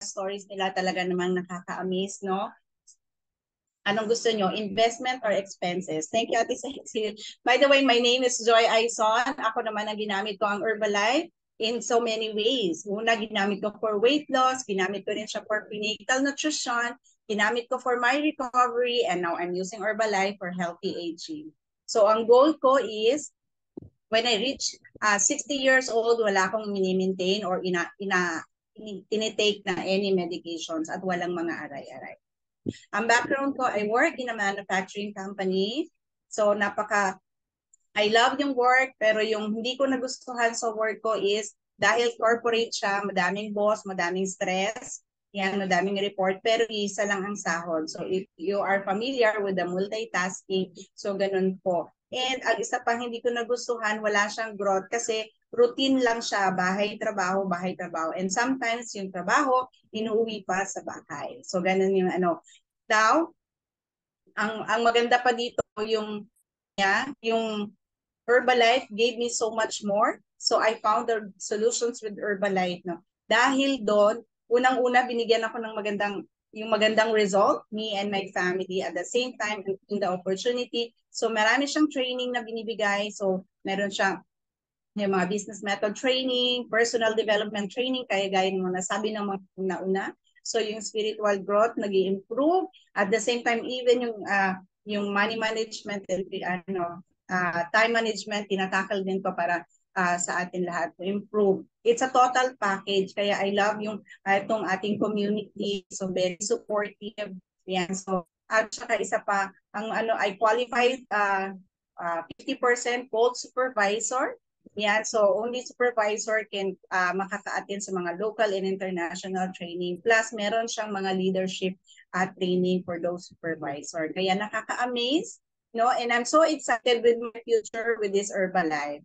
stories nila talaga namang nakaka-amaze, no? Anong gusto nyo? Investment or expenses? Thank you, Ate Cecil. By the way, my name is Joy Aison. Ako naman ang ginamit ko ang Herbalife in so many ways. Una, ginamit ko for weight loss. Ginamit ko rin siya for prenatal nutrition. Ginamit ko for my recovery. And now I'm using Herbalife for healthy aging. So ang goal ko is, when I reach 60 years old, wala akong mini-maintain or tinitake na any medications at walang mga aray-aray. Ang background ko, I work in a manufacturing company. So I love yung work, pero yung hindi ko nagustuhan sa work ko is dahil corporate siya, madaming boss, madaming stress, yan, madaming report, pero isa lang ang sahod. So if you are familiar with the multitasking, so ganun po. And ang isa pang hindi ko nagustuhan, wala siyang growth kasi routine lang siya, bahay, trabaho, bahay, trabaho. And sometimes yung trabaho, inuuwi pa sa bahay. So ganun yung ano. Now, ang maganda pa dito yung Herbalife gave me so much more. So I found the solutions with Herbalife. No? Dahil doon, unang-una binigyan ako ng magandang result, me and my family. At the same time, in the opportunity. So marami siyang training na binibigay. So meron siyang yung mga business method training, personal development training, kaya gaya ng nasabi ng mga una-una. So yung spiritual growth nag-i-improve. At the same time, even yung money management, time management, tinatakal din ko para sa atin lahat to improve. It's a total package. Kaya I love yung itong ating community. So very supportive. Yan. So at saka isa pa, I qualified 50% Gold Supervisor. Yan, so only supervisor can makaka-attend sa mga local and international training. Plus, meron siyang mga leadership training for those supervisor. Kaya nakaka-amaze, no? And I'm so excited with my future with this Herbalife.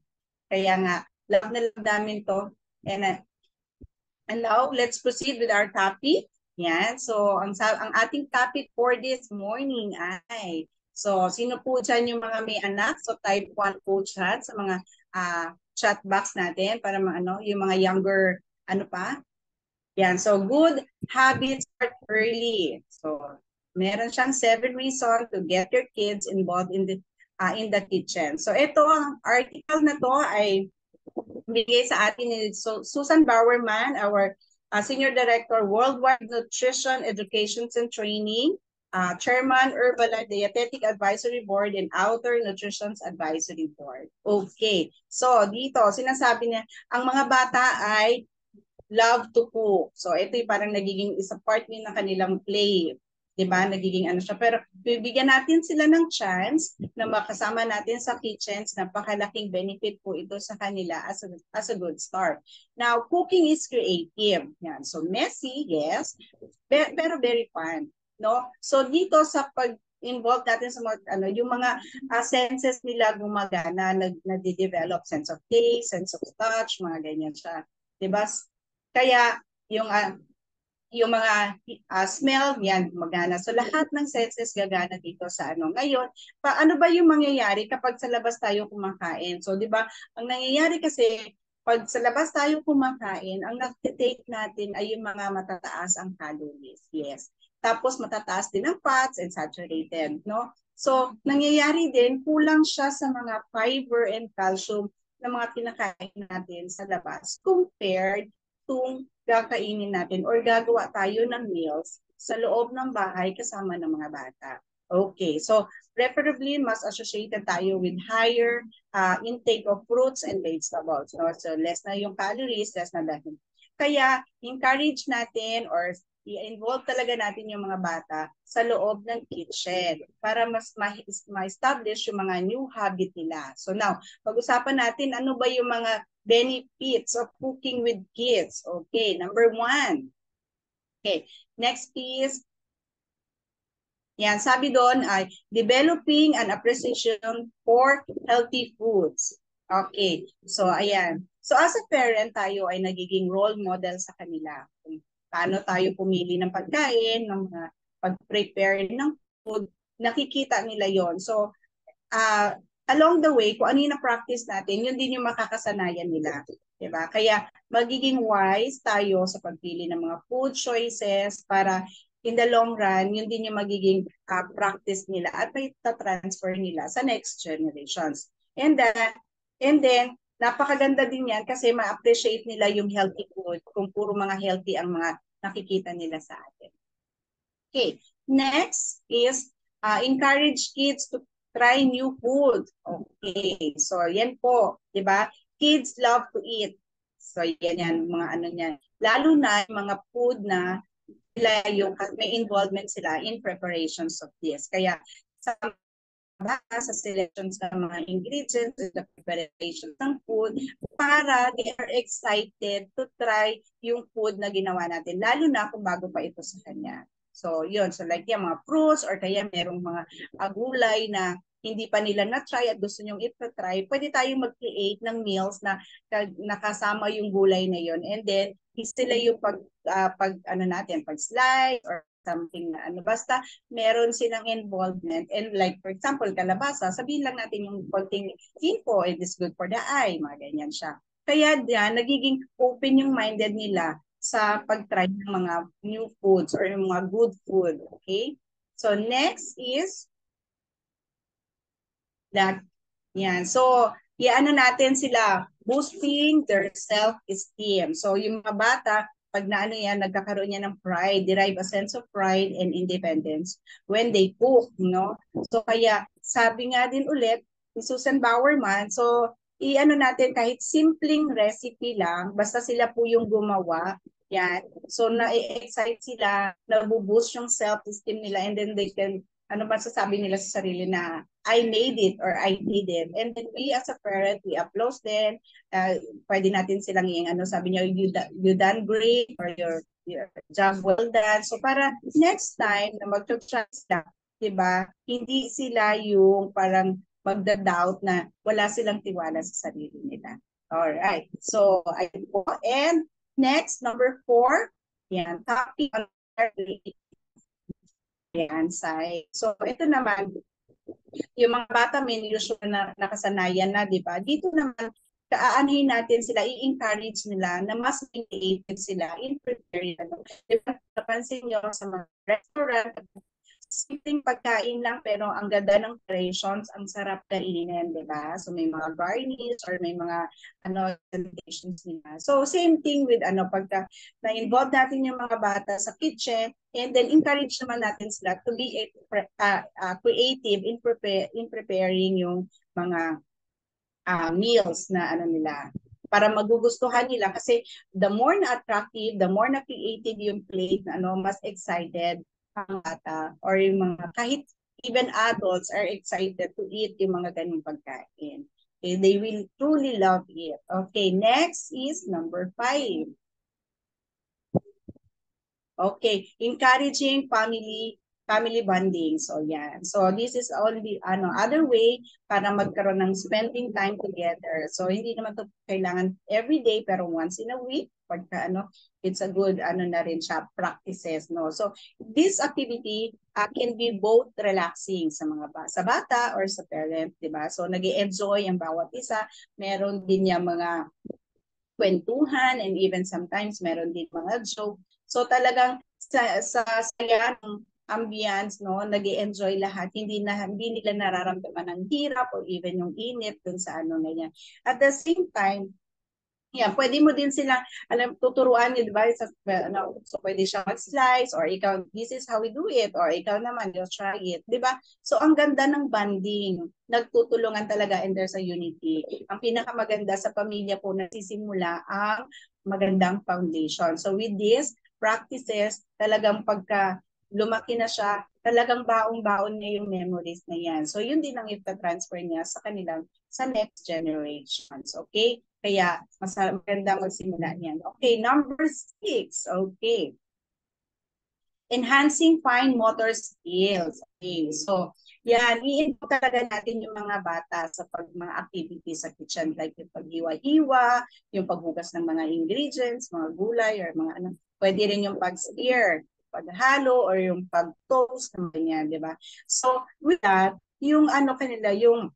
Kaya nga, love na love namin to. And now, let's proceed with our topic. Yan, so ang ating topic for this morning ay, so sino po dyan yung mga may anak? So type 1 po chat sa mga chat box natin para yung mga younger, Yan, so good habits start early. So meron siyang 7 reasons to get your kids involved in the kitchen. So ito, ang article na to ay bigay sa atin ni Susan Bowerman, our Senior Director, Worldwide Nutrition, Education and Training, Chairman, Herbalife Dietetic Advisory Board, and Outer Nutrition Advisory Board. Okay. So, dito, sinasabi niya, ang mga bata ay love to cook. So, ito yung parang nagiging isa part din ng kanilang play. Diba? Nagiging siya. Pero, bibigyan natin sila ng chance na makasama natin sa kitchens. Napakalaking benefit po ito sa kanila as a good start. Now, cooking is creative. Yan. So, messy, yes. Pero very fun. No? So, dito sa pag-involve natin sa mga, yung mga senses nila gumagana, nade-develop sense of taste, sense of touch, mga ganyan siya. Diba? Kaya, yung mga smell, yan, magana. So, lahat ng senses gagana dito sa Ngayon, ano ba yung mangyayari kapag sa labas tayo kumakain? So, di ba, ang nangyayari kasi, pag sa labas tayo kumakain, ang nag-take natin ay yung mga matataas ang calories. Yes. Tapos, matataas din ang fats and saturated, no? So, nangyayari din, kulang siya sa mga fiber and calcium na mga kinakain natin sa labas compared to kakainin natin or gagawa tayo ng meals sa loob ng bahay kasama ng mga bata. Okay, so preferably mas associated tayo with higher intake of fruits and vegetables. No? So less na yung calories, less na dahil. Kaya encourage natin or i-involve talaga natin yung mga bata sa loob ng kitchen para mas ma-establish yung mga new habit nila. So now, pag-usapan natin ano ba yung mga benefits of cooking with kids. Okay, number 1. Okay, next is, yan, sabi doon ay developing an appreciation for healthy foods. Okay, so ayan. So as a parent, tayo ay nagiging role model sa kanila. Kung paano tayo pumili ng pagkain, ng pag-prepare ng food, nakikita nila yon. So, along the way, kung ano yung na-practice natin, yun din yung makakasanayan nila. Diba? Kaya magiging wise tayo sa pagpili ng mga food choices para in the long run, yun din yung magiging practice nila at may transfer nila sa next generations. And then, napakaganda din yan kasi ma-appreciate nila yung healthy food kung puro mga healthy ang mga nakikita nila sa atin. Okay, next is encourage kids to try new food. Okay, so yan po, di ba? Kids love to eat. So yan, mga ano niyan. Lalo na yung mga food na sila yung may involvement sila in preparations of this. Kaya sa sa selections ng mga ingredients, the preparation ng food, para they are excited to try yung food na ginawa natin, lalo na kung bago pa ito sa kanya. So, yun. So, like yung mga fruits or kaya merong mga gulay na hindi pa nila na-try at gusto nyong ito-try, pwede tayong mag-create ng meals na nakasama yung gulay na yun. And then, sila yung pag slice or something na ano. Basta meron silang involvement. And like, for example, kalabasa, sabihin lang natin yung konting info, it is good for the eye, mga ganyan siya. Kaya diyan, nagiging open yung minded nila sa pag-try ng mga new foods or yung mga good food. Okay? So, next is that. Yan. So, iano natin sila, boosting their self-esteem. So, yung mga bata, pag naano yan, nagkakaroon yan ng pride, derive a sense of pride and independence when they cook, no? So, kaya, sabi nga din ulit, ni Susan Bowerman, so, iano natin kahit simpleng recipe lang, basta sila po yung gumawa, yan. So, na-excite sila, nabuboost yung self-esteem nila, and then they can, ano ba sasabi nila sa sarili na, I made it or I did it. And then we as a parent, we applaud them. Pwede natin silang yung ano, sabi niya, you done great or your job well done. So para next time na mag-try sila, diba, hindi sila yung parang magda-doubt na wala silang tiwala sa sarili nila. Alright. So, ayun po. And next, number 4, yan, topic on yan, Sai. So, ito naman, yung mga bata may usual na nakasanayan na, di ba? Dito naman, kaanahin natin sila, i-encourage nila na mas creative sila in preparing. Di ba? Napansin nyo sa mga restaurant, simpleng pagkain lang pero ang ganda ng creations, ang sarap kainin, di ba? So may mga garnish or may mga presentations nila. So same thing with pagka na-involve natin yung mga bata sa kitchen, and then encourage naman natin sila to be creative in preparing yung mga meals na nila para magugustuhan nila kasi the more na attractive, the more na creative yung plate, mas excited ang bata or yung mga kahit even adults are excited to eat yung mga ganung pagkain. Okay, they will truly love it. Okay, next is number 5. Okay, encouraging family bonding. So yan. So this is only other way para magkaroon ng spending time together. So hindi naman to kailangan every day pero once in a week pagka it's a good na rin siya practices, no. So this activity can be both relaxing sa mga sa bata or sa parent, di ba? So nag-enjoy ang bawat isa. Meron din yung mga kwentuhan and even sometimes meron din mga joke. So talagang sa saya ng ambience, no, nag-enjoy lahat. Hindi nila nararamdaman ng hirap or even yung init dun sa ganyan. At the same time, pwede mo din sila, tuturuan niyo, di ba? So pwede siya mag-slice or ikaw, this is how we do it, or ikaw naman, you'll try it, di ba? So ang ganda ng bonding, nagtutulungan talaga and there's a unity. Ang pinakamaganda sa pamilya po nasisimula ang magandang foundation. So with this practices, talagang pagka lumaki na siya, talagang baong-baon niya yung memories na yan. So yun din ang ita-transfer niya sa kanilang, sa next generations. Okay? Kaya, mas maganda magsimula niyan. Okay, number 6. Okay. Enhancing fine motor skills. Okay, so, yan, i-input talaga natin yung mga bata sa mga activities sa kitchen, like yung paghiwa-hiwa, yung paghugas ng mga ingredients, mga gulay, or mga pwede rin yung pag-stir, paghalo, or yung pag-toast, ganyan, di ba? So, with that, yung kanila, yung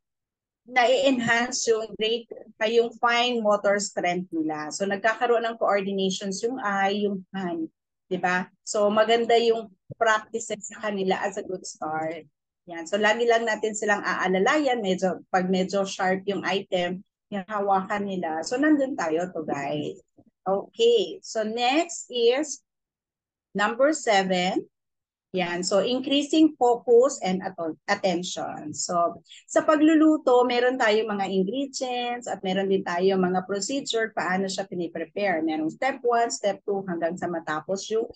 na-enhance yung great, yung fine motor strength nila. So nagkakaroon ng coordinations yung eye, yung hand, 'di ba? So maganda yung practices sa kanila as a good start. Yan. So lagi lang natin silang aalalayan, pag medyo sharp yung item, yung hawakan nila. So nandun tayo to guys. Okay. So next is number 7. Yan. So, increasing focus and attention. So, sa pagluluto, meron tayong mga ingredients at meron din tayo mga procedure paano siya piniprepare. Merong step 1, step 2, hanggang sa matapos yung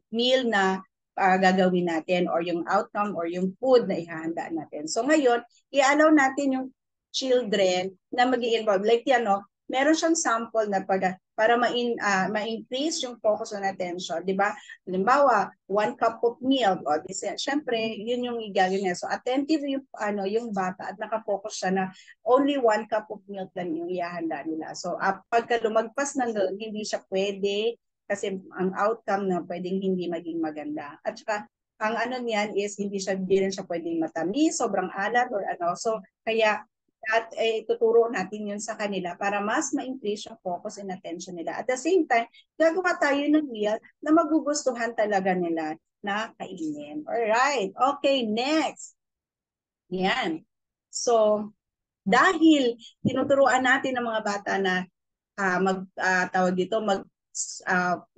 meal na gagawin natin or yung outcome or yung food na ihahanda natin. So, ngayon, i-allow natin yung children na mag-i-involve. Like yan, no? Meron siyang sample na para ma-increase yung focus and attention, di ba? Halimbawa, 1 cup of milk, o syempre, yun yung igagawin niya. So, attentive yung bata at nakafocus siya na only 1 cup of milk lang yung ihahanda nila. So, pagka lumagpas na doon, hindi siya pwede kasi ang outcome na pwedeng hindi maging maganda. At saka, ang ano niyan is hindi rin siya pwedeng matamis, sobrang alat or ano. So, kaya at tuturo natin yun sa kanila para mas ma-increase yung focus and attention nila. At the same time, gagawa tayo ng meal na magugustuhan talaga nila na kainin. Alright. Okay, next. Yan. So, dahil tinuturuan natin ng mga bata na tawag dito,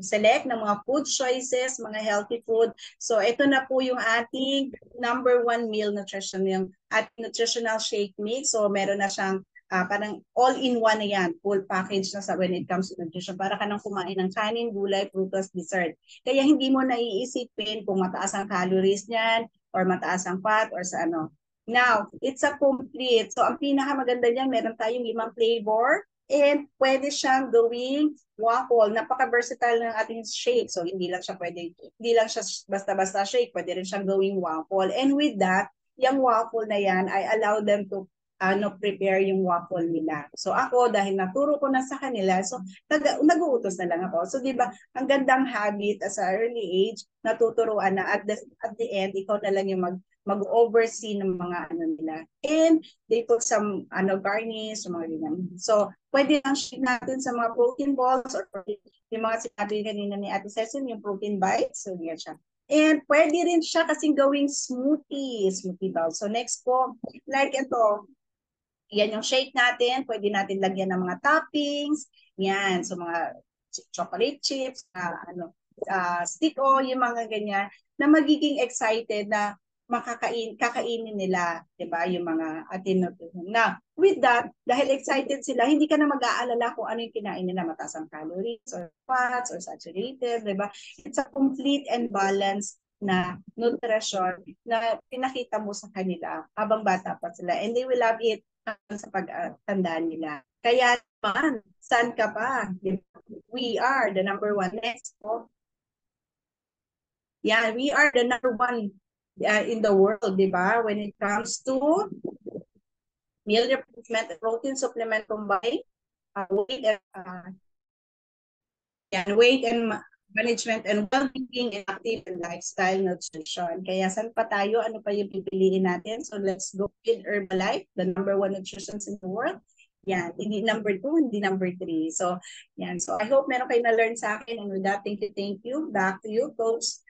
select ng mga food choices, mga healthy food. So, ito na po yung ating number 1 meal nutrition, yung ating nutritional shake mix. So, meron na siyang parang all-in-one na yan, full package na sa when it comes to nutrition. Para ka nang kumain ng kanin, gulay, prutas, dessert. Kaya hindi mo naiisipin kung mataas ang calories niyan or mataas ang fat or sa ano. Now, it's a complete. So, ang pinakamaganda niyan, meron tayong 5 flavor and pwede siyang gawing waffle. Napaka-versatile ng ating shake. So, hindi lang siya basta-basta shake. Pwede rin siyang gawing waffle. And with that, yung waffle na yan, I allow them to prepare yung waffle nila. So, ako, dahil naturo ko na sa kanila, so, nag-uutos na lang ako. So, di ba, ang gandang habit as a early age, natuturuan na at the end, ikaw na lang yung mag-oversee ng mga ano nila. And they put some garnish, mga ganyan. So, pwede lang share natin sa mga protein balls or yung mga sinabi kanina ni Ate Cecil, yung protein bites. So, yan siya. And pwede rin siya kasing gawing smoothie bowl. So, next po, like ito, yan yung shake natin. Pwede natin lagyan ng mga toppings. Yan. So, mga chocolate chips, stick o yung mga ganyan na magiging excited na kakainin nila, 'di ba? Yung mga atinutunan. Na with that, dahil excited sila, hindi ka na mag-aalala kung ano yung kinain nila, mataas ang calories or fats or saturated, 'di ba? It's a complete and balanced na nutrition na pinakita mo sa kanila habang bata pa sila, and they will love it sa pagtanda nila. Kaya naman, saan ka pa? We are the number 1. Next po. Yeah, we are the number 1 in the world, di ba? When it comes to meal replacement, protein supplement combined, weight and management and well-being and active and lifestyle nutrition. Kaya saan pa tayo? Ano pa yung pipiliin natin? So let's go with Herbalife, the number 1 nutrition in the world. Yan, hindi number 2, hindi number 3. So, yan. So I hope meron kayo na-learn sa akin. And with that, thank you. Back to you, Coach